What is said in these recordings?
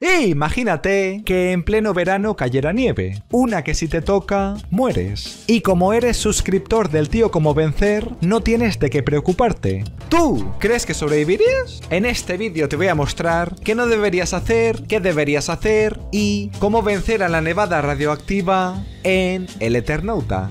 Imagínate que en pleno verano cayera nieve, una que si te toca, mueres. Y como eres suscriptor del Tío Cómo Vencer, no tienes de qué preocuparte. ¿Tú crees que sobrevivirías? En este vídeo te voy a mostrar qué no deberías hacer, qué deberías hacer y cómo vencer a la nevada radioactiva en El Eternauta.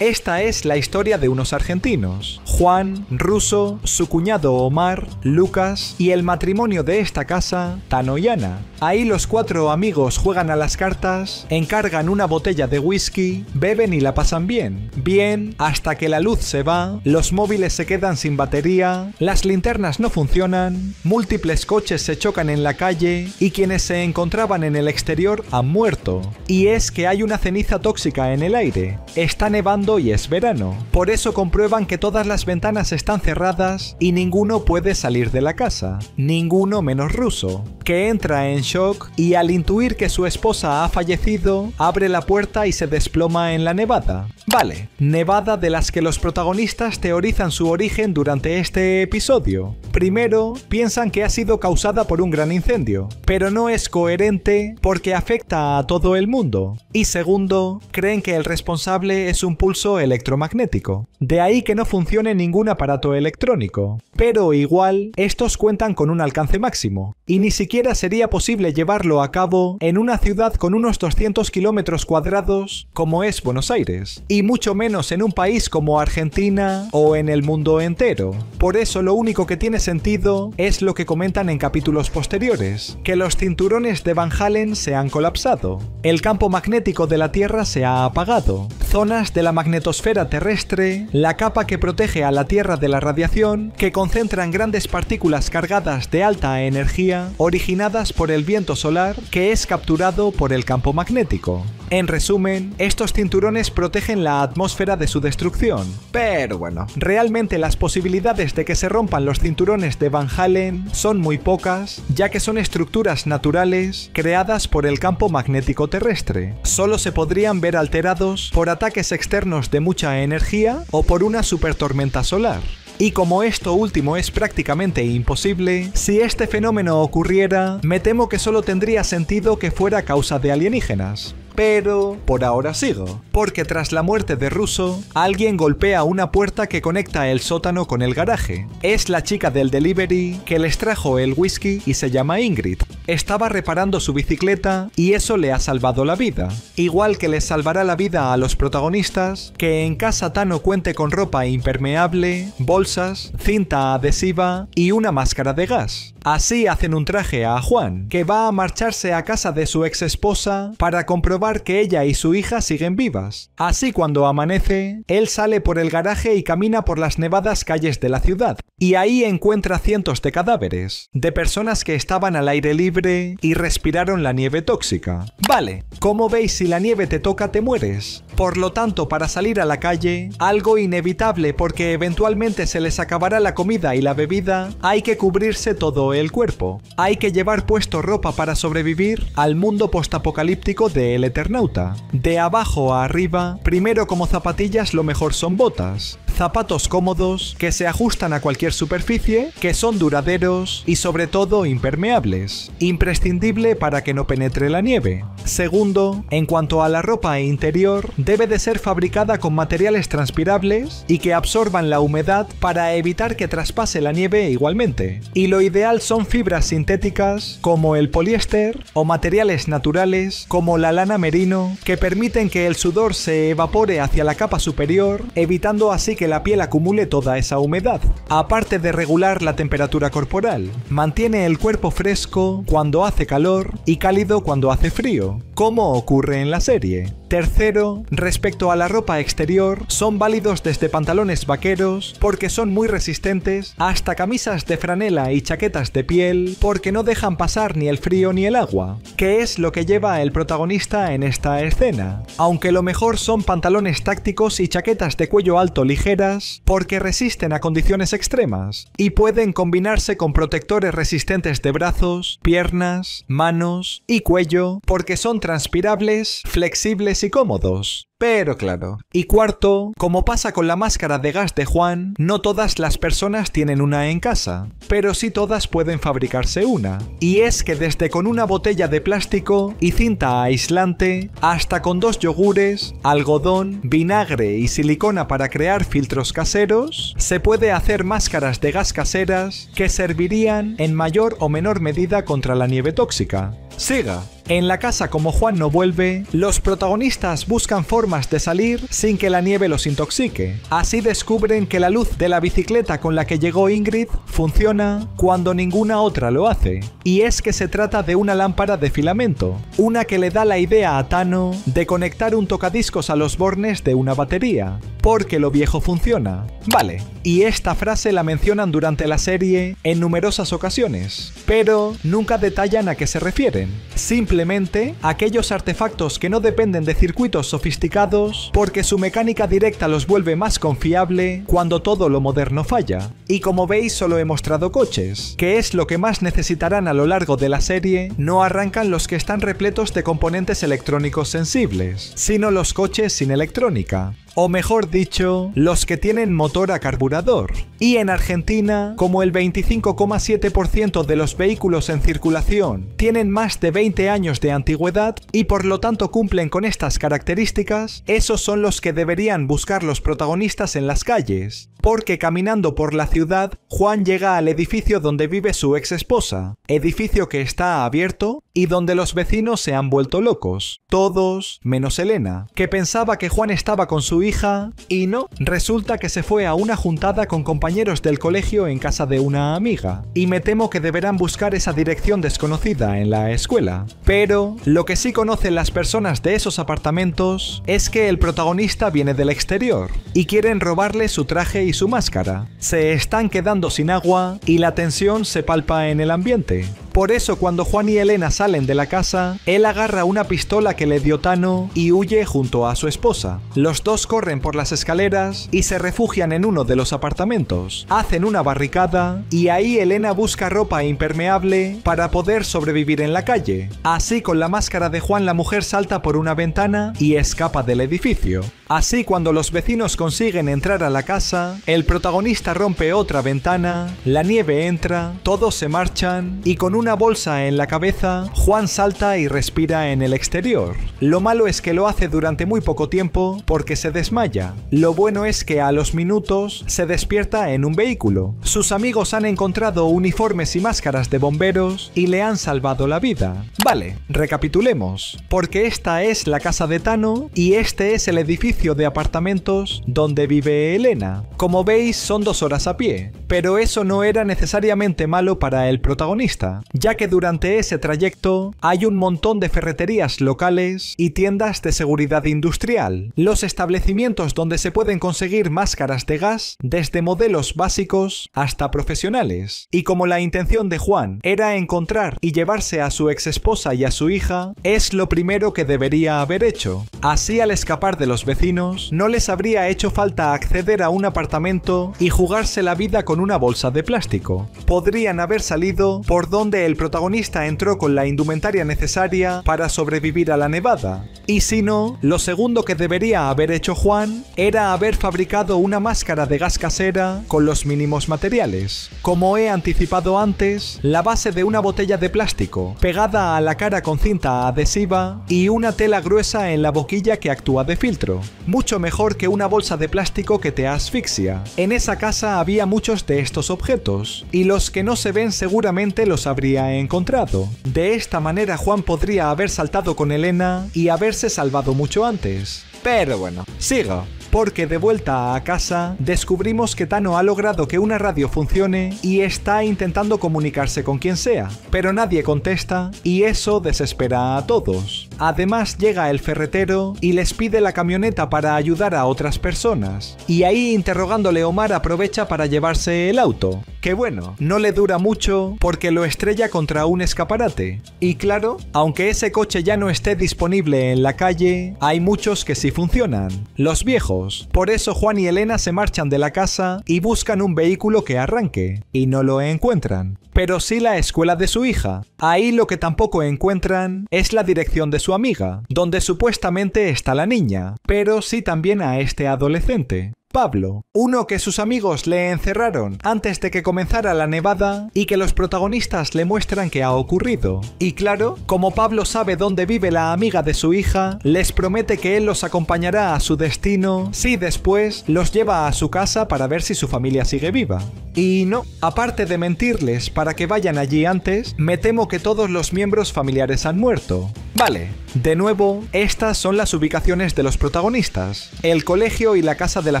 Esta es la historia de unos argentinos, Juan, Russo, su cuñado Omar, Lucas y el matrimonio de esta casa, Tano y Ana. Ahí los cuatro amigos juegan a las cartas, encargan una botella de whisky, beben y la pasan bien. Bien, hasta que la luz se va, los móviles se quedan sin batería, las linternas no funcionan, múltiples coches se chocan en la calle y quienes se encontraban en el exterior han muerto. Y es que hay una ceniza tóxica en el aire. Está nevando y es verano. Por eso comprueban que todas las ventanas están cerradas y ninguno puede salir de la casa. Ninguno menos Russo, que entra en shock y al intuir que su esposa ha fallecido, abre la puerta y se desploma en la nevada. Vale, nevada de las que los protagonistas teorizan su origen durante este episodio. Primero, piensan que ha sido causada por un gran incendio, pero no es coherente porque afecta a todo el mundo. Y segundo, creen que el responsable es un pulso electromagnético. De ahí que no funcione ningún aparato electrónico. Pero igual, estos cuentan con un alcance máximo, y ni siquiera sería posible llevarlo a cabo en una ciudad con unos 200 kilómetros cuadrados como es Buenos Aires, y mucho menos en un país como Argentina o en el mundo entero. Por eso lo único que tiene sentido es lo que comentan en capítulos posteriores, que los cinturones de Van Halen se han colapsado, el campo magnético de la Tierra se ha apagado, zonas de la magnetosfera terrestre, la capa que protege a la Tierra de la radiación, que concentran grandes partículas cargadas de alta energía originadas por el viento solar que es capturado por el campo magnético. En resumen, estos cinturones protegen la atmósfera de su destrucción. Pero bueno, realmente las posibilidades de que se rompan los cinturones de Van Halen son muy pocas, ya que son estructuras naturales creadas por el campo magnético terrestre. Solo se podrían ver alterados por ataques externos de mucha energía o por una supertormenta solar. Y como esto último es prácticamente imposible, si este fenómeno ocurriera, me temo que solo tendría sentido que fuera causa de alienígenas. Pero por ahora sigo, porque tras la muerte de Russo, alguien golpea una puerta que conecta el sótano con el garaje. Es la chica del delivery que les trajo el whisky y se llama Ingrid. Estaba reparando su bicicleta y eso le ha salvado la vida. Igual que les salvará la vida a los protagonistas, que en casa Tano cuente con ropa impermeable, bolsas, cinta adhesiva y una máscara de gas. Así hacen un traje a Juan, que va a marcharse a casa de su ex esposa para comprobar que ella y su hija siguen vivas. Así cuando amanece, él sale por el garaje y camina por las nevadas calles de la ciudad. Y ahí encuentra cientos de cadáveres, de personas que estaban al aire libre y respiraron la nieve tóxica. Vale, como veis, si la nieve te toca te mueres. Por lo tanto, para salir a la calle, algo inevitable porque eventualmente se les acabará la comida y la bebida, hay que cubrirse todo el cuerpo. Hay que llevar puesto ropa para sobrevivir al mundo postapocalíptico de El Eternauta. De abajo a arriba, primero como zapatillas lo mejor son botas. Zapatos cómodos, que se ajustan a cualquier superficie, que son duraderos y sobre todo impermeables. Imprescindible para que no penetre la nieve. Segundo, en cuanto a la ropa interior, debe de ser fabricada con materiales transpirables y que absorban la humedad para evitar que traspase la nieve igualmente. Y lo ideal son fibras sintéticas como el poliéster o materiales naturales como la lana merino que permiten que el sudor se evapore hacia la capa superior, evitando así que la piel acumule toda esa humedad. Aparte de regular la temperatura corporal, mantiene el cuerpo fresco cuando hace calor y cálido cuando hace frío, como ocurre en la serie. Tercero, respecto a la ropa exterior, son válidos desde pantalones vaqueros porque son muy resistentes hasta camisas de franela y chaquetas de piel porque no dejan pasar ni el frío ni el agua, que es lo que lleva el protagonista en esta escena. Aunque lo mejor son pantalones tácticos y chaquetas de cuello alto ligeras porque resisten a condiciones extremas y pueden combinarse con protectores resistentes de brazos, piernas, manos y cuello porque son transpirables, flexibles y cómodos. Pero claro. Y cuarto, como pasa con la máscara de gas de Juan, no todas las personas tienen una en casa, pero sí todas pueden fabricarse una. Y es que desde con una botella de plástico y cinta aislante, hasta con 2 yogures, algodón, vinagre y silicona para crear filtros caseros, se puede hacer máscaras de gas caseras que servirían en mayor o menor medida contra la nieve tóxica. Siga. En la casa, como Juan no vuelve, los protagonistas buscan formas de salir sin que la nieve los intoxique. Así descubren que la luz de la bicicleta con la que llegó Ingrid funciona cuando ninguna otra lo hace. Y es que se trata de una lámpara de filamento, una que le da la idea a Tano de conectar un tocadiscos a los bornes de una batería, porque lo viejo funciona. Vale, y esta frase la mencionan durante la serie en numerosas ocasiones, pero nunca detallan a qué se refieren. Simplemente aquellos artefactos que no dependen de circuitos sofisticados porque su mecánica directa los vuelve más confiable cuando todo lo moderno falla. Y como veis, solo he mostrado coches, que es lo que más necesitarán a lo largo de la serie. No arrancan los que están repletos de componentes electrónicos sensibles, sino los coches sin electrónica. O mejor dicho, los que tienen motor a carburador. Y en Argentina, como el 25,7% de los vehículos en circulación tienen más de 20 años de antigüedad y por lo tanto cumplen con estas características, esos son los que deberían buscar los protagonistas en las calles. Porque caminando por la ciudad, Juan llega al edificio donde vive su ex esposa, edificio que está abierto y donde los vecinos se han vuelto locos, todos menos Elena, que pensaba que Juan estaba con su hija y no, resulta que se fue a una juntada con compañeros del colegio en casa de una amiga, y me temo que deberán buscar esa dirección desconocida en la escuela. Pero lo que sí conocen las personas de esos apartamentos es que el protagonista viene del exterior y quieren robarle su traje y su máscara. Se están quedando sin agua y la tensión se palpa en el ambiente. Por eso cuando Juan y Elena salen de la casa, él agarra una pistola que le dio Tano y huye junto a su esposa. Los dos corren por las escaleras y se refugian en uno de los apartamentos. Hacen una barricada y ahí Elena busca ropa impermeable para poder sobrevivir en la calle. Así, con la máscara de Juan, la mujer salta por una ventana y escapa del edificio. Así, cuando los vecinos consiguen entrar a la casa, el protagonista rompe otra ventana, la nieve entra, todos se marchan y con una bolsa en la cabeza, Juan salta y respira en el exterior. Lo malo es que lo hace durante muy poco tiempo porque se desmaya. Lo bueno es que a los minutos se despierta en un vehículo. Sus amigos han encontrado uniformes y máscaras de bomberos y le han salvado la vida. Vale, recapitulemos, porque esta es la casa de Tano y este es el edificio de apartamentos donde vive Elena. Como veis, son 2 horas a pie, pero eso no era necesariamente malo para el protagonista, ya que durante ese trayecto hay un montón de ferreterías locales y tiendas de seguridad industrial, los establecimientos donde se pueden conseguir máscaras de gas desde modelos básicos hasta profesionales. Y como la intención de Juan era encontrar y llevarse a su ex esposa y a su hija, es lo primero que debería haber hecho. Así, al escapar de los vecinos, no les habría hecho falta acceder a un apartamento y jugarse la vida con una bolsa de plástico. Podrían haber salido por donde el protagonista entró con la indumentaria necesaria para sobrevivir a la nevada. Y si no, lo segundo que debería haber hecho Juan era haber fabricado una máscara de gas casera con los mínimos materiales. Como he anticipado antes, la base de una botella de plástico pegada a la cara con cinta adhesiva y una tela gruesa en la boquilla que actúa de filtro. Mucho mejor que una bolsa de plástico que te asfixia. En esa casa había muchos de estos objetos, y los que no se ven seguramente los habría encontrado. De esta manera Juan podría haber saltado con Elena y haberse salvado mucho antes. Pero bueno, sigo. Porque de vuelta a casa, descubrimos que Tano ha logrado que una radio funcione y está intentando comunicarse con quien sea, pero nadie contesta y eso desespera a todos. Además, llega el ferretero y les pide la camioneta para ayudar a otras personas, y ahí, interrogándole, Omar aprovecha para llevarse el auto. que bueno, no le dura mucho porque lo estrella contra un escaparate. Y claro, aunque ese coche ya no esté disponible en la calle, hay muchos que sí funcionan, los viejos. Por eso Juan y Elena se marchan de la casa y buscan un vehículo que arranque, y no lo encuentran. Pero sí la escuela de su hija. Ahí lo que tampoco encuentran es la dirección de su amiga, donde supuestamente está la niña, pero sí también a este adolescente, Pablo, uno que sus amigos le encerraron antes de que comenzara la nevada y que los protagonistas le muestran que ha ocurrido. Y claro, como Pablo sabe dónde vive la amiga de su hija, les promete que él los acompañará a su destino si después los lleva a su casa para ver si su familia sigue viva. Y no, aparte de mentirles para que vayan allí antes, me temo que todos los miembros familiares han muerto. Vale, de nuevo, estas son las ubicaciones de los protagonistas, el colegio y la casa de la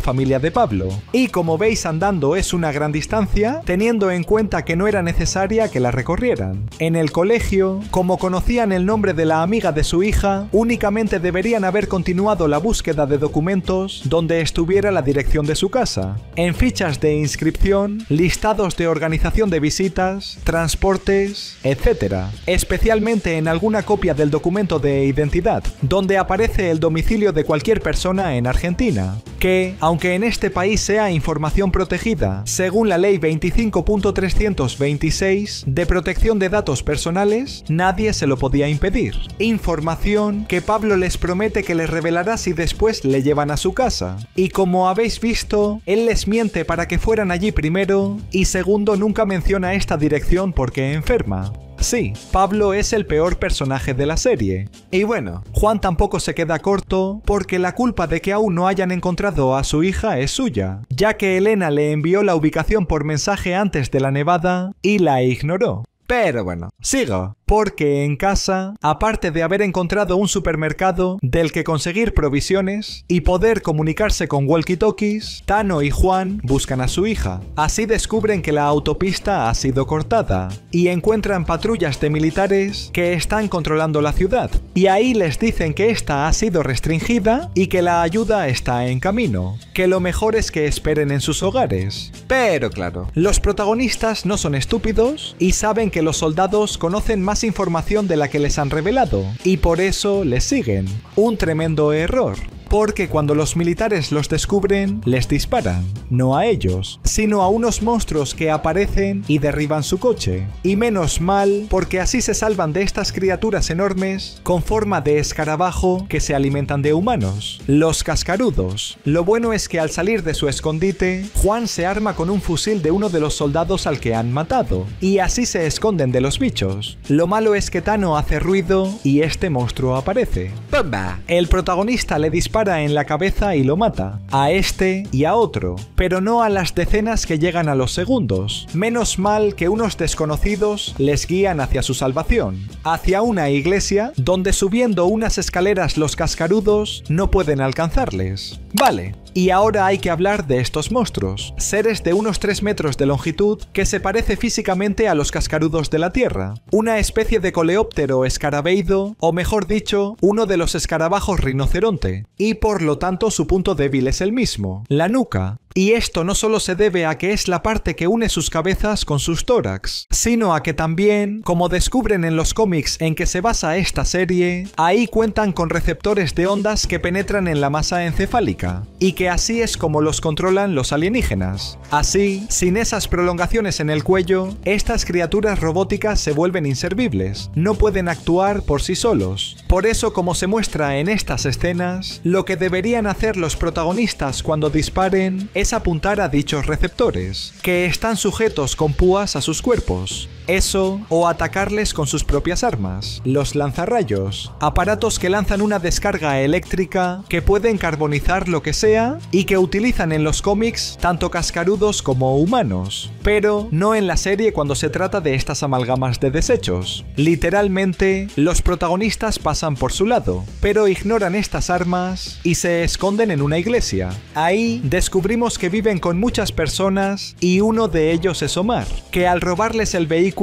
familia de Pablo. Y como veis andando es una gran distancia, teniendo en cuenta que no era necesaria que la recorrieran. En el colegio, como conocían el nombre de la amiga de su hija, únicamente deberían haber continuado la búsqueda de documentos donde estuviera la dirección de su casa, en fichas de inscripción, listados de organización de visitas, transportes, etc. Especialmente en alguna copia del documento de identidad, donde aparece el domicilio de cualquier persona en Argentina, que, aunque en este país sea información protegida, según la ley 25.326 de protección de datos personales, nadie se lo podía impedir. Información que Pablo les promete que les revelará si después le llevan a su casa. Y como habéis visto, él les miente para que fueran allí primero, y segundo, nunca menciona esta dirección porque enferma. Sí, Pablo es el peor personaje de la serie. Y bueno, Juan tampoco se queda corto porque la culpa de que aún no hayan encontrado a su hija es suya, ya que Elena le envió la ubicación por mensaje antes de la nevada y la ignoró. Pero bueno, sigo. Porque en casa, aparte de haber encontrado un supermercado del que conseguir provisiones y poder comunicarse con walkie-talkies, Tano y Juan buscan a su hija. Así descubren que la autopista ha sido cortada y encuentran patrullas de militares que están controlando la ciudad. Y ahí les dicen que esta ha sido restringida y que la ayuda está en camino, que lo mejor es que esperen en sus hogares. Pero claro, los protagonistas no son estúpidos y saben que los soldados conocen más información de la que les han revelado, y por eso les siguen. Un tremendo error. Porque cuando los militares los descubren, les disparan, no a ellos, sino a unos monstruos que aparecen y derriban su coche. Y menos mal, porque así se salvan de estas criaturas enormes con forma de escarabajo que se alimentan de humanos, los cascarudos. Lo bueno es que al salir de su escondite, Juan se arma con un fusil de uno de los soldados al que han matado, y así se esconden de los bichos. Lo malo es que Tano hace ruido y este monstruo aparece. ¡Pumba! El protagonista le dispara en la cabeza y lo mata, a este y a otro, pero no a las decenas que llegan a los segundos. Menos mal que unos desconocidos les guían hacia su salvación, hacia una iglesia donde subiendo unas escaleras los cascarudos no pueden alcanzarles. Vale. Y ahora hay que hablar de estos monstruos, seres de unos 3 metros de longitud que se parece físicamente a los cascarudos de la Tierra, una especie de coleóptero escarabeido, o mejor dicho, uno de los escarabajos rinoceronte, y por lo tanto su punto débil es el mismo, la nuca. Y esto no solo se debe a que es la parte que une sus cabezas con sus tórax, sino a que también, como descubren en los cómics en que se basa esta serie, ahí cuentan con receptores de ondas que penetran en la masa encefálica, y que así es como los controlan los alienígenas. Así, sin esas prolongaciones en el cuello, estas criaturas robóticas se vuelven inservibles, no pueden actuar por sí solos. Por eso, como se muestra en estas escenas, lo que deberían hacer los protagonistas cuando disparen es apuntar a dichos receptores, que están sujetos con púas a sus cuerpos. Eso, o atacarles con sus propias armas, los lanzarrayos, aparatos que lanzan una descarga eléctrica que pueden carbonizar lo que sea y que utilizan en los cómics tanto cascarudos como humanos, pero no en la serie cuando se trata de estas amalgamas de desechos. Literalmente, los protagonistas pasan por su lado, pero ignoran estas armas y se esconden en una iglesia. Ahí descubrimos que viven con muchas personas y uno de ellos es Omar, que al robarles el vehículo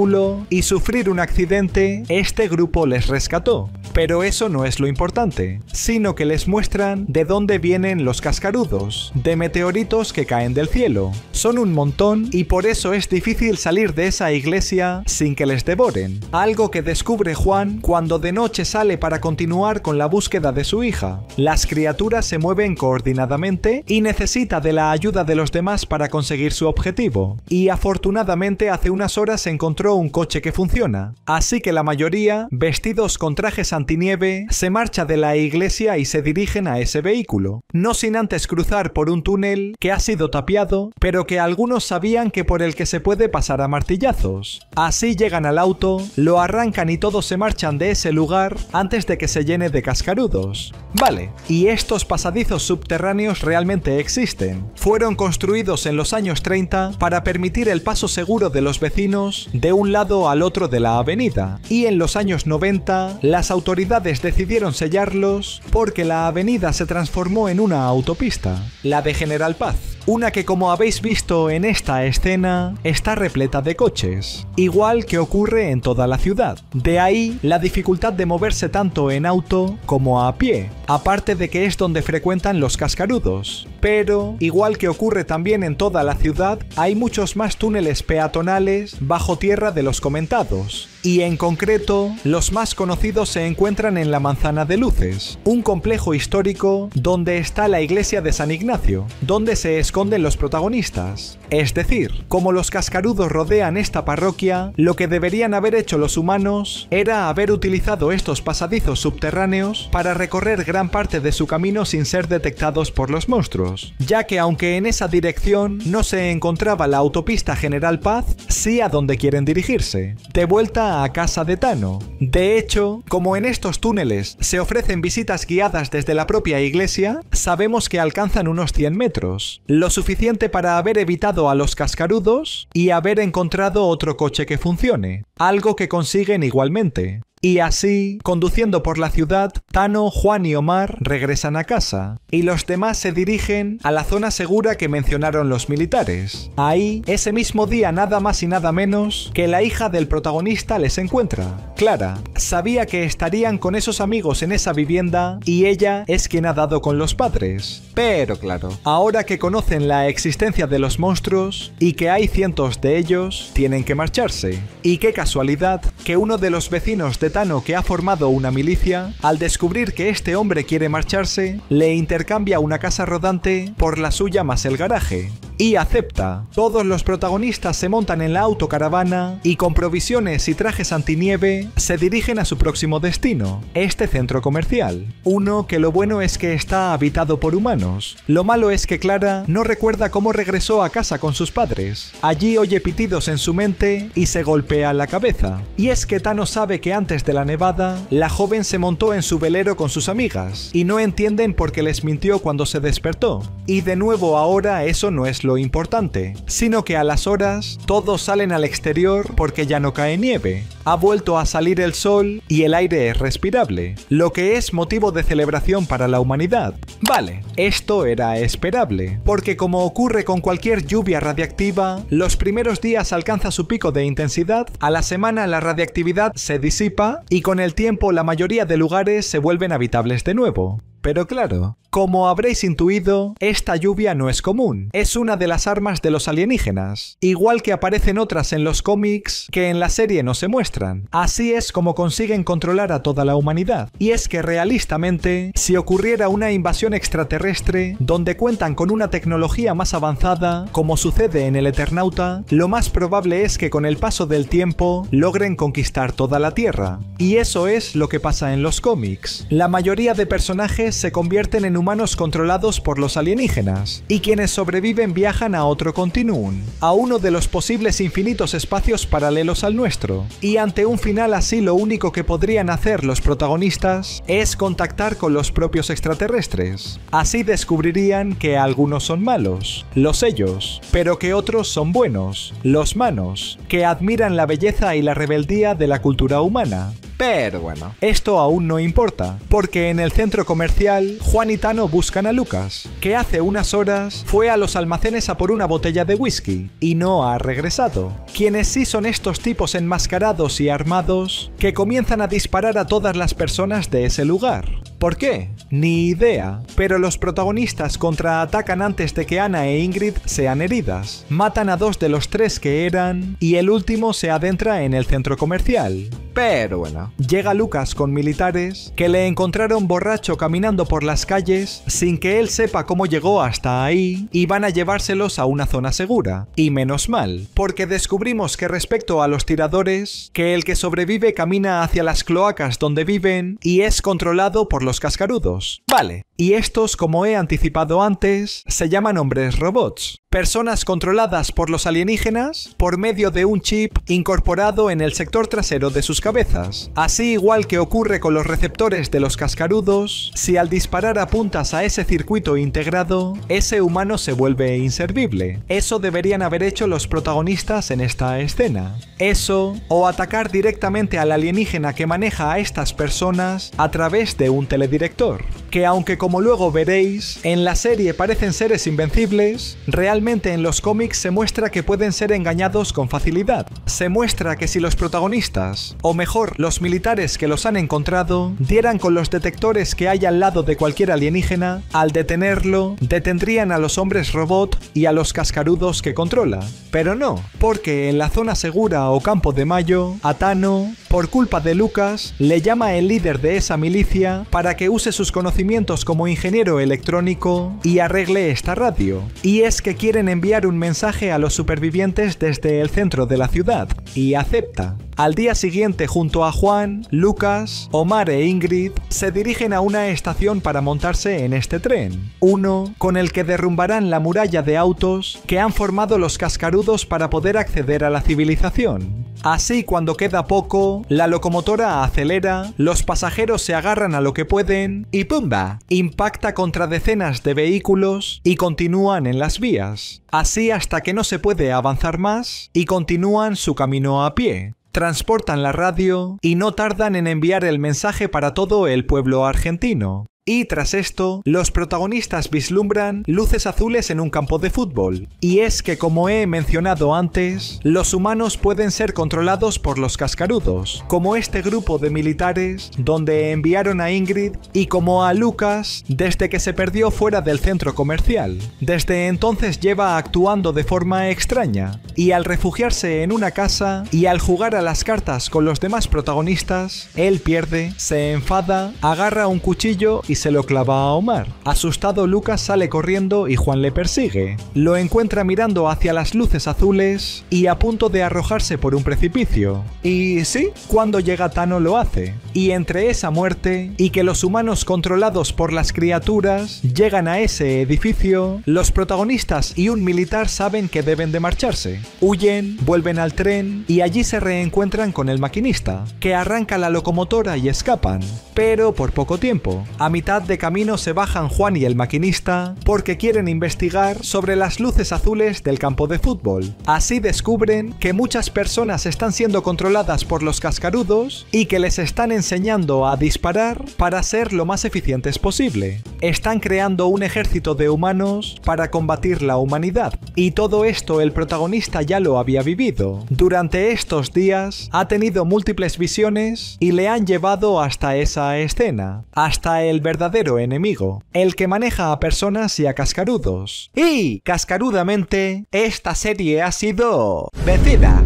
y sufrir un accidente, este grupo les rescató. Pero eso no es lo importante, sino que les muestran de dónde vienen los cascarudos, de meteoritos que caen del cielo. Son un montón y por eso es difícil salir de esa iglesia sin que les devoren, algo que descubre Juan cuando de noche sale para continuar con la búsqueda de su hija. Las criaturas se mueven coordinadamente y necesita de la ayuda de los demás para conseguir su objetivo. Y afortunadamente hace unas horas encontró un coche que funciona, así que la mayoría, vestidos con trajes antinieve, se marcha de la iglesia y se dirigen a ese vehículo, no sin antes cruzar por un túnel que ha sido tapiado, pero que algunos sabían que por el que se puede pasar a martillazos. Así llegan al auto, lo arrancan y todos se marchan de ese lugar antes de que se llene de cascarudos. Vale, y estos pasadizos subterráneos realmente existen. Fueron construidos en los años 30 para permitir el paso seguro de los vecinos de un lado al otro de la avenida, y en los años 90 las autoridades decidieron sellarlos porque la avenida se transformó en una autopista, la de General Paz. Una que, como habéis visto en esta escena, está repleta de coches, igual que ocurre en toda la ciudad. De ahí la dificultad de moverse tanto en auto como a pie, aparte de que es donde frecuentan los cascarudos. Pero, igual que ocurre también en toda la ciudad, hay muchos más túneles peatonales bajo tierra de los comentados. Y en concreto, los más conocidos se encuentran en la Manzana de Luces, un complejo histórico donde está la iglesia de San Ignacio, donde se esconden los protagonistas. Es decir, como los cascarudos rodean esta parroquia, lo que deberían haber hecho los humanos era haber utilizado estos pasadizos subterráneos para recorrer gran parte de su camino sin ser detectados por los monstruos, ya que aunque en esa dirección no se encontraba la autopista General Paz, sí a donde quieren dirigirse, de vuelta a casa de Tano. De hecho, como en estos túneles se ofrecen visitas guiadas desde la propia iglesia, sabemos que alcanzan unos 100 metros, lo suficiente para haber evitado a los cascarudos y haber encontrado otro coche que funcione, algo que consiguen igualmente. Y así, conduciendo por la ciudad, Tano, Juan y Omar regresan a casa, y los demás se dirigen a la zona segura que mencionaron los militares. Ahí, ese mismo día, nada más y nada menos que la hija del protagonista les encuentra. Clara sabía que estarían con esos amigos en esa vivienda y ella es quien ha dado con los padres. Pero claro, ahora que conocen la existencia de los monstruos y que hay cientos de ellos, tienen que marcharse. Y qué casualidad que uno de los vecinos de Tano, que ha formado una milicia, al descubrir que este hombre quiere marcharse, le intercambia una casa rodante por la suya más el garaje. Y acepta. Todos los protagonistas se montan en la autocaravana y con provisiones y trajes antinieve se dirigen a su próximo destino, este centro comercial. Uno que lo bueno es que está habitado por humanos. Lo malo es que Clara no recuerda cómo regresó a casa con sus padres. Allí oye pitidos en su mente y se golpea la cabeza. Y es que Tano sabe que antes de la nevada, la joven se montó en su velero con sus amigas y no entienden por qué les mintió cuando se despertó. Y de nuevo ahora eso no es lo importante, sino que a las horas todos salen al exterior porque ya no cae nieve. Ha vuelto a salir el sol y el aire es respirable, lo que es motivo de celebración para la humanidad. Vale, esto era esperable, porque como ocurre con cualquier lluvia radiactiva, los primeros días alcanza su pico de intensidad, a la semana la radiactividad se disipa y con el tiempo la mayoría de lugares se vuelven habitables de nuevo. Pero claro, como habréis intuido, esta lluvia no es común, es una de las armas de los alienígenas, igual que aparecen otras en los cómics que en la serie no se muestran. Así es como consiguen controlar a toda la humanidad. Y es que realistamente, si ocurriera una invasión extraterrestre donde cuentan con una tecnología más avanzada, como sucede en el Eternauta, lo más probable es que con el paso del tiempo logren conquistar toda la Tierra. Y eso es lo que pasa en los cómics. La mayoría de personajes se convierten en humanos controlados por los alienígenas, y quienes sobreviven viajan a otro continuum, a uno de los posibles infinitos espacios paralelos al nuestro, y ante un final así lo único que podrían hacer los protagonistas es contactar con los propios extraterrestres. Así descubrirían que algunos son malos, los ellos, pero que otros son buenos, los manos, que admiran la belleza y la rebeldía de la cultura humana. Pero bueno, esto aún no importa, porque en el centro comercial, Juan y Tano buscan a Lucas, que hace unas horas fue a los almacenes a por una botella de whisky y no ha regresado. Quienes sí son estos tipos enmascarados y armados que comienzan a disparar a todas las personas de ese lugar. ¿Por qué? Ni idea, pero los protagonistas contraatacan antes de que Ana e Ingrid sean heridas, matan a 2 de los 3 que eran y el último se adentra en el centro comercial. Pero bueno, llega Lucas con militares que le encontraron borracho caminando por las calles sin que él sepa cómo llegó hasta ahí y van a llevárselos a una zona segura. Y menos mal, porque descubrimos que respecto a los tiradores, que el que sobrevive camina hacia las cloacas donde viven y es controlado por los cascarudos. Vale, y estos, como he anticipado antes, se llaman hombres robots. Personas controladas por los alienígenas por medio de un chip incorporado en el sector trasero de sus cabezas. Así igual que ocurre con los receptores de los cascarudos, si al disparar apuntas a ese circuito integrado, ese humano se vuelve inservible. Eso deberían haber hecho los protagonistas en esta escena. Eso, o atacar directamente al alienígena que maneja a estas personas a través de un teledirector. Que aunque como luego veréis, en la serie parecen seres invencibles, realmente en los cómics se muestra que pueden ser engañados con facilidad. Se muestra que si los protagonistas, o mejor, los militares que los han encontrado, dieran con los detectores que hay al lado de cualquier alienígena, al detenerlo, detendrían a los hombres robot y a los cascarudos que controla. Pero no, porque en la zona segura o Campo de Mayo, a Tano, por culpa de Lucas, le llama el líder de esa milicia para que use sus conocimientos como ingeniero electrónico y arregle esta radio. Y es que quieren enviar un mensaje a los supervivientes desde el centro de la ciudad, y acepta. Al día siguiente, junto a Juan, Lucas, Omar e Ingrid, se dirigen a una estación para montarse en este tren. Uno con el que derrumbarán la muralla de autos que han formado los cascarudos para poder acceder a la civilización. Así, cuando queda poco, la locomotora acelera, los pasajeros se agarran a lo que pueden y ¡pumba! Impacta contra decenas de vehículos y continúan en las vías. Así hasta que no se puede avanzar más y continúan su camino a pie. Transportan la radio y no tardan en enviar el mensaje para todo el pueblo argentino. Y tras esto, los protagonistas vislumbran luces azules en un campo de fútbol. Y es que, como he mencionado antes, los humanos pueden ser controlados por los cascarudos, como este grupo de militares donde enviaron a Ingrid y como a Lucas desde que se perdió fuera del centro comercial. Desde entonces lleva actuando de forma extraña, y al refugiarse en una casa y al jugar a las cartas con los demás protagonistas, él pierde, se enfada, agarra un cuchillo y se lo clava a Omar. Asustado, Lucas sale corriendo y Juan le persigue. Lo encuentra mirando hacia las luces azules y a punto de arrojarse por un precipicio. Y sí, cuando llega Tano lo hace. Y entre esa muerte y que los humanos controlados por las criaturas llegan a ese edificio, los protagonistas y un militar saben que deben de marcharse. Huyen, vuelven al tren y allí se reencuentran con el maquinista, que arranca la locomotora y escapan. Pero por poco tiempo. A mitad de camino se bajan Juan y el maquinista porque quieren investigar sobre las luces azules del campo de fútbol. Así descubren que muchas personas están siendo controladas por los cascarudos y que les están enseñando a disparar para ser lo más eficientes posible. Están creando un ejército de humanos para combatir la humanidad. Y todo esto el protagonista ya lo había vivido. Durante estos días ha tenido múltiples visiones y le han llevado hasta esa escena, hasta el verdadero enemigo, el que maneja a personas y a cascarudos. Y, cascarudamente, esta serie ha sido vencida.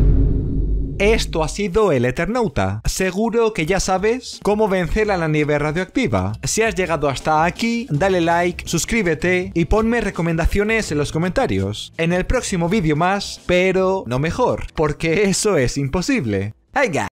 Esto ha sido El Eternauta. Seguro que ya sabes cómo vencer a la nieve radioactiva. Si has llegado hasta aquí, dale like, suscríbete y ponme recomendaciones en los comentarios. En el próximo vídeo más, pero no mejor, porque eso es imposible. ¡Venga!